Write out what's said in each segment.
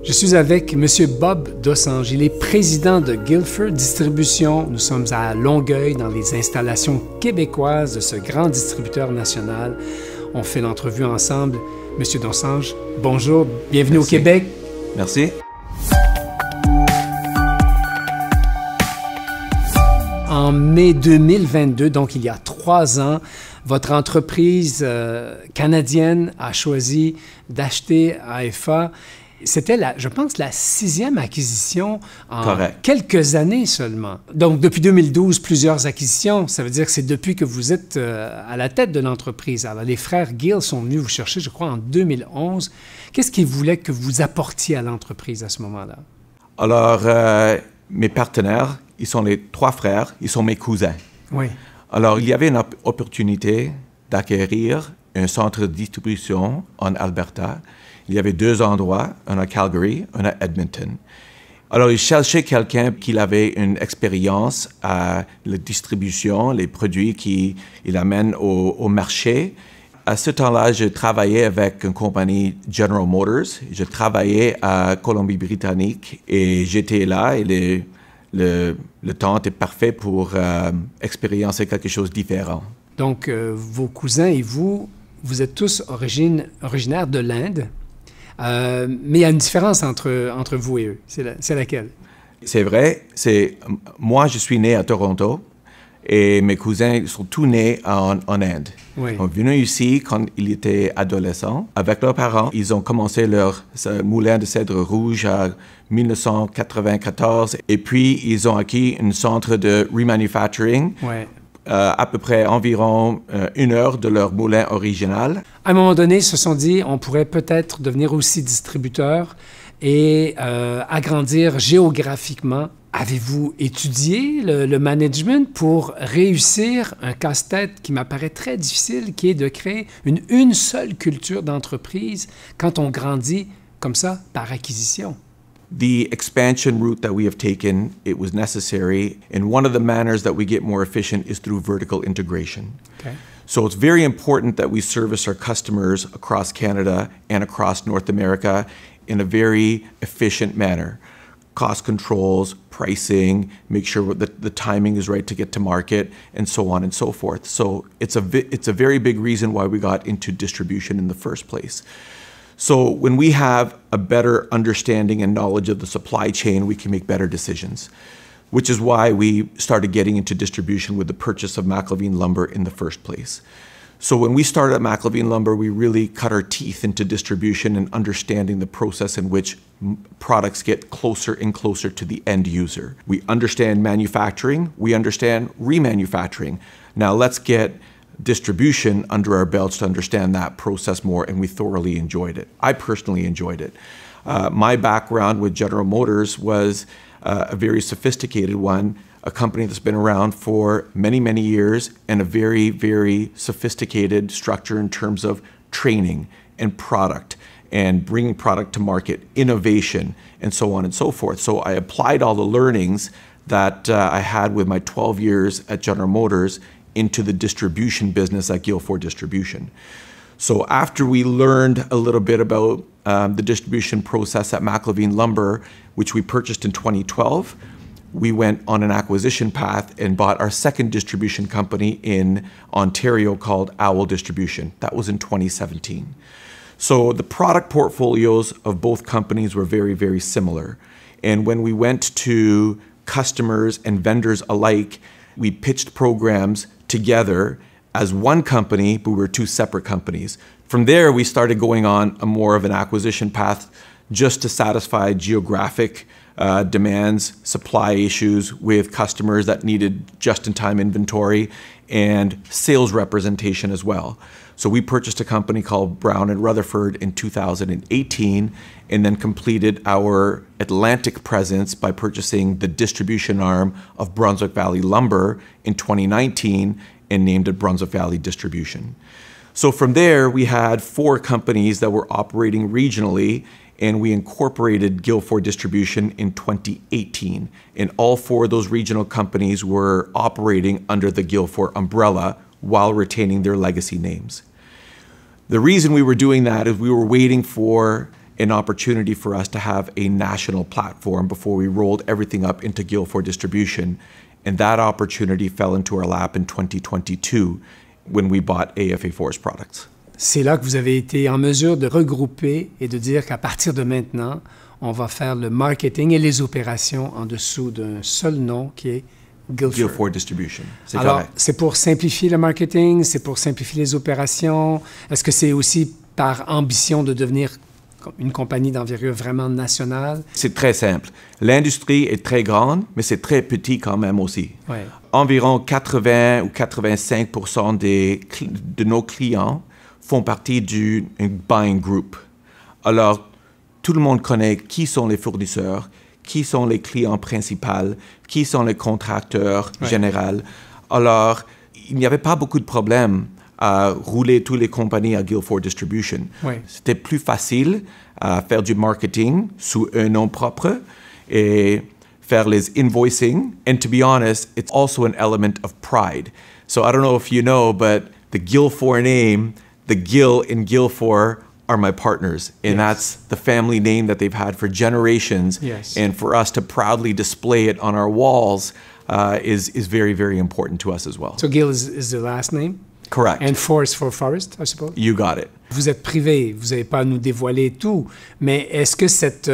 Je suis avec M. Bob Dossange. Il est président de Guilford Distribution. Nous sommes à Longueuil, dans les installations québécoises de ce grand distributeur national. On fait l'entrevue ensemble. M. Dossange, bonjour, bienvenue au Québec. Merci. En mai 2022, donc il y a 3 ans, votre entreprise canadienne a choisi d'acheter AFA. C'était, je pense, la 6e acquisition en quelques années seulement. Donc, depuis 2012, plusieurs acquisitions. Ça veut dire que c'est depuis que vous êtes à la tête de l'entreprise. Alors, les frères Gill sont venus vous chercher, je crois, en 2011. Qu'est-ce qu'ils voulaient que vous apportiez à l'entreprise à ce moment-là? Alors, mes partenaires, ils sont les 3 frères, ils sont mes cousins. Oui. Alors, il y avait une opportunité d'acquérir un centre de distribution en Alberta. Il y avait 2 endroits, un à Calgary, un à Edmonton. Alors, il cherchait quelqu'un qui avait une expérience à la distribution, les produits qu'il amène au marché. À ce temps-là, je travaillais avec une compagnie General Motors. Je travaillais à Colombie-Britannique et j'étais là et le temps était parfait pour expérimenter quelque chose de différent. Donc, vos cousins et vous êtes tous originaires de l'Inde. Mais il y a une différence entre vous et eux. C'est laquelle? C'est vrai. Moi, je suis né à Toronto et mes cousins sont tous nés en Inde. Oui. Ils sont venus ici quand ils étaient adolescents. Avec leurs parents, ils ont commencé leur moulin de cèdre rouge en 1994 et puis ils ont acquis un centre de remanufacturing. Ouais. À peu près environ 1 heure de leur moulin original. À un moment donné, ils se sont dit, on pourrait peut-être devenir aussi distributeur et agrandir géographiquement. Avez-vous étudié le management pour réussir un casse-tête qui m'apparaît très difficile, qui est de créer une seule culture d'entreprise quand on grandit comme ça par acquisition? The expansion route that we have taken, it was necessary, and one of the manners that we get more efficient is through vertical integration. Okay. So it's very important that we service our customers across Canada and across North America in a very efficient manner. Cost controls, pricing, make sure that the timing is right to get to market, and so on and so forth. So it's a very big reason why we got into distribution in the first place. So when we have a better understanding and knowledge of the supply chain, we can make better decisions, which is why we started getting into distribution with the purchase of McIlveen Lumber in the first place. So when we started at McIlveen Lumber, we really cut our teeth into distribution and understanding the process in which products get closer and closer to the end user. We understand manufacturing, we understand remanufacturing. Now let's get distribution under our belts to understand that process more, and we thoroughly enjoyed it. I personally enjoyed it. My background with General Motors was a very sophisticated one, a company that's been around for many, many years, and a very, very sophisticated structure in terms of training and product and bringing product to market, innovation, and so on and so forth. So I applied all the learnings that I had with my 12 years at General Motors into the distribution business at Guilford Distribution. So after we learned a little bit about the distribution process at McIlveen Lumber, which we purchased in 2012, we went on an acquisition path and bought our second distribution company in Ontario called Owl Distribution. That was in 2017. So the product portfolios of both companies were very, very similar. And when we went to customers and vendors alike, we pitched programs together as one company, but we were 2 separate companies. From there, we started going on a more of an acquisition path just to satisfy geographic demands, supply issues with customers that needed just-in-time inventory, and sales representation as well. So we purchased a company called Brown & Rutherford in 2018 and then completed our Atlantic presence by purchasing the distribution arm of Brunswick Valley Lumber in 2019 and named it Brunswick Valley Distribution. So from there, we had 4 companies that were operating regionally, and we incorporated Guilford Distribution in 2018. And all 4 of those regional companies were operating under the Guilford umbrella while retaining their legacy names. The reason we were doing that is we were waiting for an opportunity for us to have a national platform before we rolled everything up into Guilford distribution. And that opportunity fell into our lap in 2022 when we bought AFA Forest Products. C'est là que vous avez été en mesure de regrouper et de dire qu'à partir de maintenant, on va faire le marketing et les opérations en dessous d'un seul nom qui est Guilford. Guilford Distribution. C'est Alors, correct. c'est pour simplifier le marketing, c'est pour simplifier les opérations. Est-ce que c'est aussi par ambition de devenir une compagnie d'envergure vraiment nationale? C'est très simple. L'industrie est très grande, mais c'est très petit quand même aussi. Ouais. Environ 80 ou 85% de nos clients font partie d'une buying group. Alors, tout le monde connaît qui sont les fournisseurs, qui sont les clients principaux, qui sont les contracteurs généraux. Alors, il n'y avait pas beaucoup de problèmes à rouler toutes les compagnies à Guilford Distribution. Ouais. C'était plus facile à faire du marketing sous un nom propre et faire les invoicing. And to be honest, it's also an element of pride. So I don't know if you know, but the Guilford name, the Gill in Guilford are my partners. And that's the family name that they've had for generations. Yes. And for us to proudly display it on our walls is very, very important to us as well. So Gill is the last name? Correct. And Forest for Forest, I suppose? You got it. Vous êtes privé, vous n'avez pas à nous dévoiler tout, mais est-ce que cette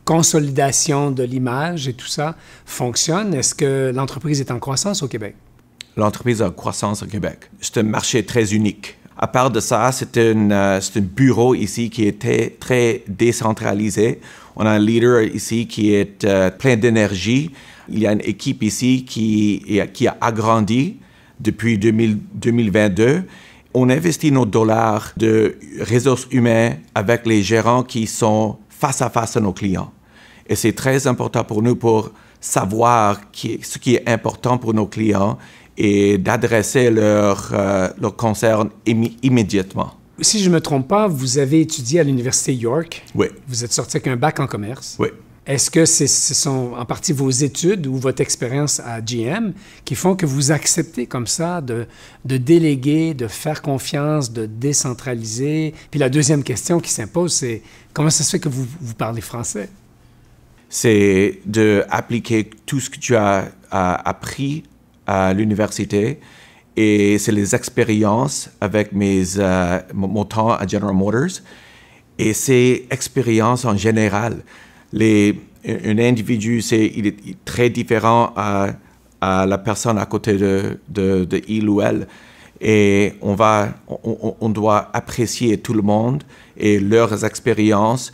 consolidation de l'image et tout ça fonctionne? Est-ce que l'entreprise est en croissance au Québec? L'entreprise a croissance au Québec. C'est un marché très unique. À part de ça, c'est un bureau ici qui est très décentralisé. On a un leader ici qui est plein d'énergie. Il y a une équipe ici qui a agrandi depuis 2022. On investit nos dollars de ressources humaines avec les gérants qui sont face à face à nos clients. Et c'est très important pour nous pour savoir ce qui est important pour nos clients et d'adresser leurs concerns immédiatement. Si je ne me trompe pas, vous avez étudié à l'Université York. Oui. Vous êtes sorti avec un bac en commerce. Oui. Est-ce que ce sont en partie vos études ou votre expérience à GM qui font que vous acceptez comme ça de déléguer, de faire confiance, de décentraliser? Puis la deuxième question qui s'impose, c'est comment ça se fait que vous parlez français? C'est d'appliquer tout ce que tu as appris à l'université et c'est les expériences avec mon temps à General Motors et ces expériences en général. Un individu, il est très différent à la personne à côté de il ou elle. Et on doit apprécier tout le monde et leurs expériences.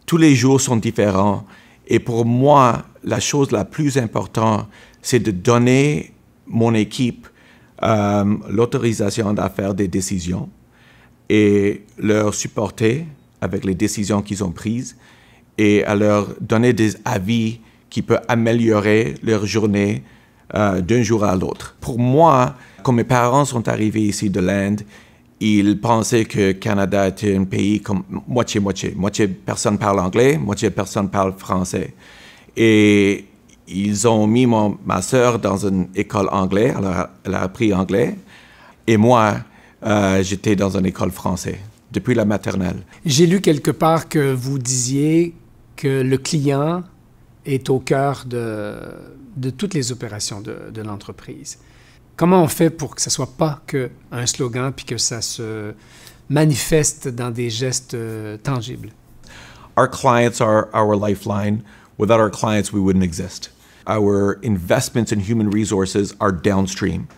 Tous les jours sont différents. Et pour moi, la chose la plus importante, c'est de donner mon équipe l'autorisation de faire des décisions et leur supporter avec les décisions qu'ils ont prises et à leur donner des avis qui peuvent améliorer leur journée d'un jour à l'autre. Pour moi, quand mes parents sont arrivés ici de l'Inde, ils pensaient que le Canada était un pays comme moitié-moitié. Moitié personne parle anglais, moitié personne parle français. Et ils ont mis ma sœur dans une école anglaise, alors elle a appris anglais. Et moi, j'étais dans une école française depuis la maternelle. J'ai lu quelque part que vous disiez que le client est au cœur de toutes les opérations de l'entreprise. Comment on fait pour que ce ne soit pas qu'un slogan puis que ça se manifeste dans des gestes tangibles? Our clients are our lifeline. Without our clients, we wouldn't exist. Our investments in human resources are downstream.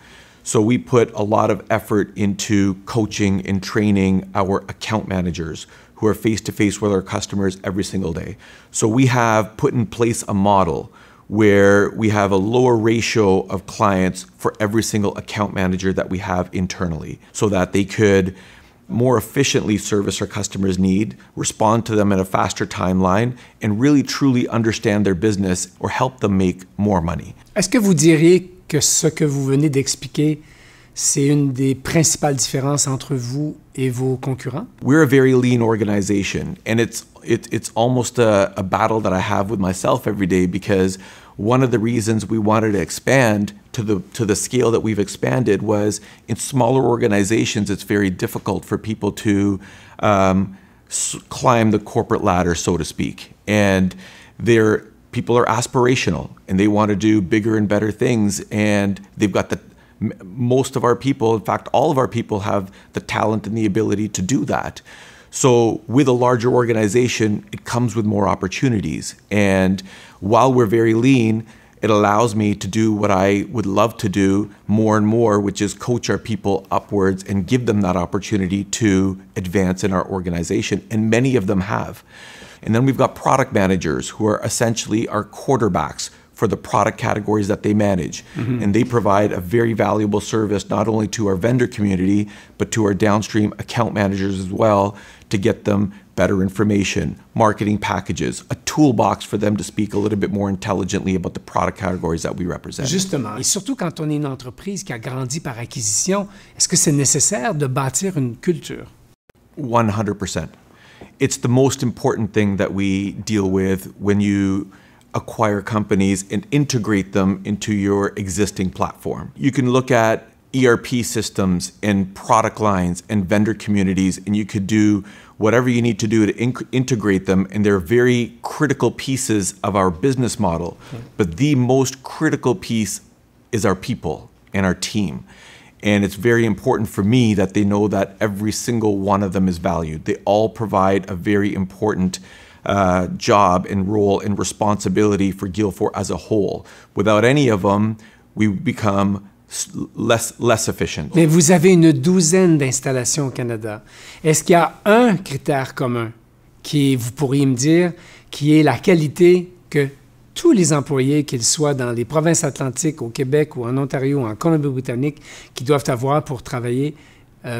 So we put a lot of effort into coaching and training our account managers who are face-to-face with our customers every single day. So we have put in place a model where we have a lower ratio of clients for every single account manager that we have internally so that they could more efficiently service our customers' need, respond to them in a faster timeline, and really truly understand their business or help them make more money. Est-ce que vous diriez que ce que vous venez d'expliquer, c'est une des principales différences entre vous et vos concurrents? We're a very lean organization, and it's almost a battle that I have with myself every day because one of the reasons we wanted to expand to the scale that we've expanded was in smaller organizations, it's very difficult for people to climb the corporate ladder, so to speak. And people are aspirational and they want to do bigger and better things. And they've got most of our people, in fact, all of our people have the talent and the ability to do that. So with a larger organization, it comes with more opportunities. And while we're very lean, it allows me to do what I would love to do more and more, which is coach our people upwards and give them that opportunity to advance in our organization. And many of them have. And then we've got product managers who are essentially our quarterbacks for the product categories that they manage. Mm-hmm. And they provide a very valuable service not only to our vendor community, but to our downstream account managers as well, to get them better information, marketing packages, a toolbox for them to speak a little bit more intelligently about the product categories that we represent. Justement, et surtout quand on est une entreprise qui a grandi par acquisition, est-ce que c'est nécessaire de bâtir une culture? 100%. It's the most important thing that we deal with when you acquire companies and integrate them into your existing platform. You can look at ERP systems and product lines and vendor communities, and you could do whatever you need to do to integrate them, and they're very critical pieces of our business model. Okay. But the most critical piece is our people and our team. And it's very important for me that they know that every single one of them is valued. They all provide a very important job and role and responsibility for Guilford as a whole. Without any of them, we become less efficient. Mais vous avez une douzaine d'installations au Canada. Est-ce qu'il y a un critère commun qui, vous pourriez me dire, qui est la qualité que tous les employés, qu'ils soient dans les provinces atlantiques, au Québec ou en Ontario ou en Colombie-Britannique, qui doivent avoir pour travailler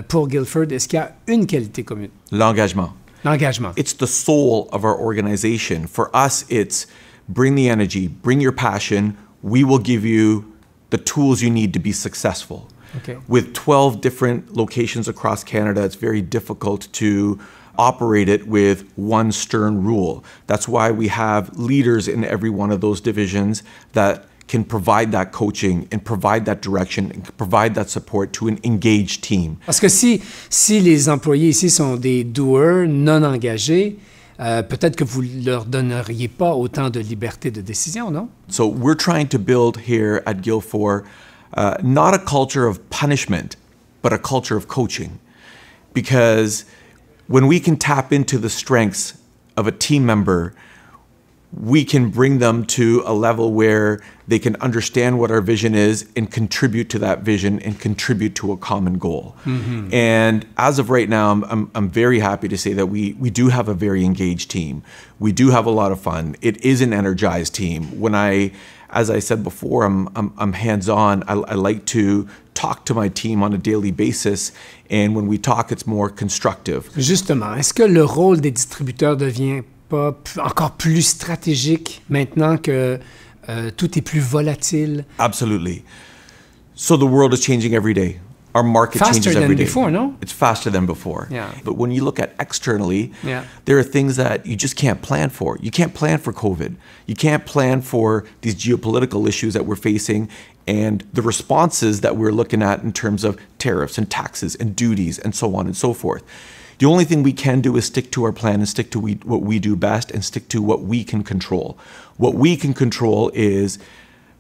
pour Guilford, est-ce qu'il y a une qualité commune? L'engagement. L'engagement. It's the soul of our organization. For us, it's bring the energy, bring your passion. We will give you the tools you need to be successful. Okay. With 12 different locations across Canada, it's very difficult to operate it with one stern rule. That's why we have leaders in every one of those divisions that can provide that coaching and provide that direction and provide that support to an engaged team. Parce que si les employés ici sont des doers non engagés, peut-être que vous ne leur donneriez pas autant de liberté de décision, non? So we're trying to build here at Guilford not a culture of punishment, but a culture of coaching. Because when we can tap into the strengths of a team member, we can bring them to a level where they can understand what our vision is and contribute to that vision and contribute to a common goal. Mm-hmm. And as of right now, I'm very happy to say that we do have a very engaged team. We do have a lot of fun. It is an energized team. As I said before, I'm hands-on. I like to talk to my team on a daily basis. And when we talk, it's more constructive. Justement, est-ce que le rôle des distributeurs devient pas encore plus stratégique maintenant que tout est plus volatile? Absolutely. So the world is changing every day. Our market changes every day. Faster than before, no? It's faster than before. Yeah. But when you look at externally, there are things that you just can't plan for. You can't plan for COVID. You can't plan for these geopolitical issues that we're facing and the responses that we're looking at in terms of tariffs and taxes and duties and so on and so forth. The only thing we can do is stick to our plan and stick to what we do best and stick to what we can control. What we can control is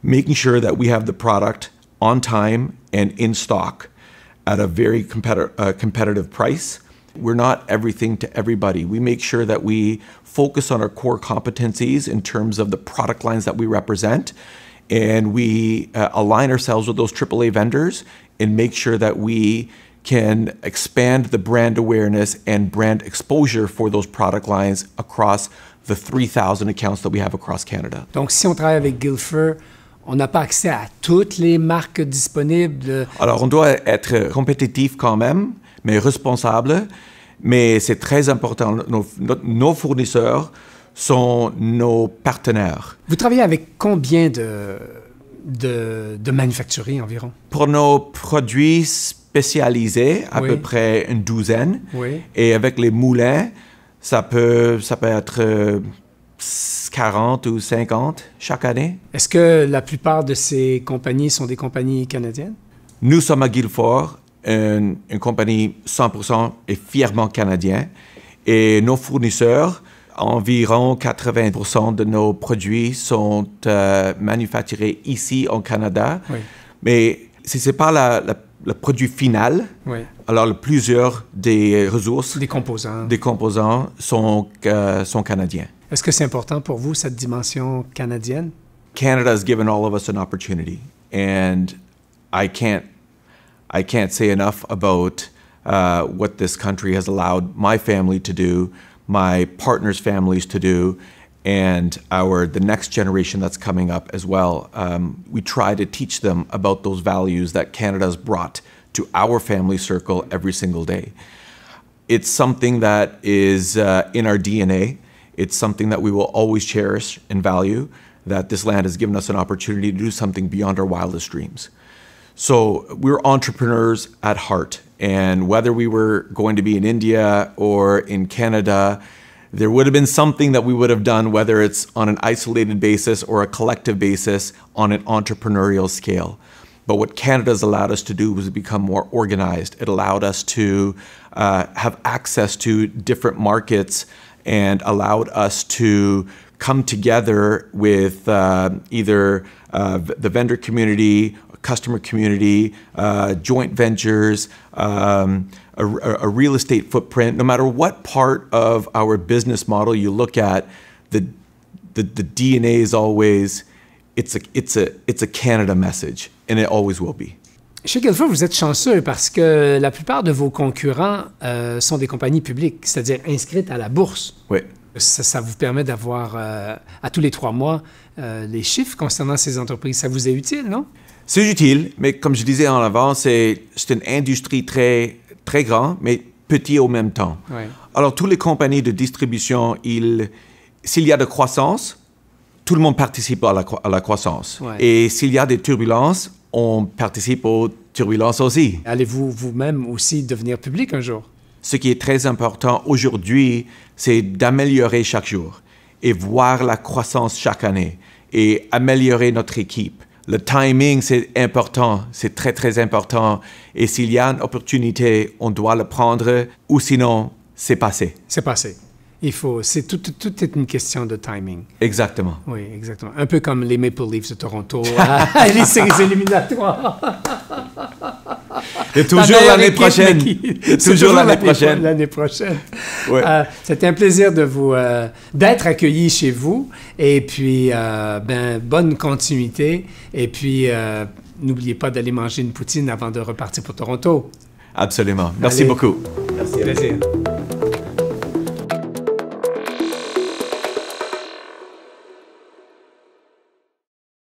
making sure that we have the product on time and in stock at a very competitive price. We're not everything to everybody. We make sure that we focus on our core competencies in terms of the product lines that we represent, and we align ourselves with those AAA vendors and make sure that we can expand the brand awareness and brand exposure for those product lines across the 3,000 accounts that we have across Canada. Donc, si on travaille avec Guilford, on n'a pas accès à toutes les marques disponibles. Alors, on doit être compétitif quand même, mais responsable. Mais c'est très important. Nos fournisseurs sont nos partenaires. Vous travaillez avec combien de manufacturiers environ? Pour nos produits spécialisés, à peu près une douzaine. Oui. Et avec les moulins, ça peut être 40 ou 50 chaque année. Est-ce que la plupart de ces compagnies sont des compagnies canadiennes? Nous sommes à Guilford, une compagnie 100% et fièrement canadienne. Et nos fournisseurs, environ 80% de nos produits sont manufacturés ici au Canada. Oui. Mais si ce n'est pas le produit final, Oui. alors plusieurs des ressources, Des composants. des composants sont canadiens. Est-ce que c'est important pour vous, cette dimension canadienne? Canada has given all of us an opportunity, and I can't say enough about what this country has allowed my family to do, my partners' families to do, and the next generation that's coming up as well. We try to teach them about those values that Canada's brought to our family circle every single day. It's something that is in our DNA. It's something that we will always cherish and value, that this land has given us an opportunity to do something beyond our wildest dreams. So we're entrepreneurs at heart. And whether we were going to be in India or in Canada, there would have been something that we would have done, whether it's on an isolated basis or a collective basis on an entrepreneurial scale. But what Canada's allowed us to do was become more organized. It allowed us to have access to different markets and allowed us to come together with either the vendor community, customer community, joint ventures, a real estate footprint. No matter what part of our business model you look at, the DNA is always, it's a Canada message, and it always will be. Chez Guilford, vous êtes chanceux parce que la plupart de vos concurrents sont des compagnies publiques, c'est-à-dire inscrites à la bourse. Oui. Ça vous permet d'avoir à tous les 3 mois les chiffres concernant ces entreprises. Ça vous est utile, non? C'est utile, mais comme je disais en avant, c'est une industrie très, très grande, mais petite au même temps. Oui. Alors, toutes les compagnies de distribution, s'il y a de croissance, tout le monde participe à la croissance. Ouais. Et s'il y a des turbulences, on participe aux turbulences aussi. Allez-vous vous-même aussi devenir public un jour? Ce qui est très important aujourd'hui, c'est d'améliorer chaque jour et voir la croissance chaque année et améliorer notre équipe. Le timing, c'est important, c'est très, très important. Et s'il y a une opportunité, on doit le prendre ou sinon, c'est passé. C'est passé. Tout est une question de timing. Exactement. Oui, exactement. Un peu comme les Maple Leafs de Toronto, les séries éliminatoires. Et toujours l'année prochaine. Toujours l'année prochaine. L'année prochaine. Ouais. C'était un plaisir d'être accueilli chez vous. Et puis, bonne continuité. Et puis, n'oubliez pas d'aller manger une poutine avant de repartir pour Toronto. Absolument. Merci beaucoup. Merci. Plaisir.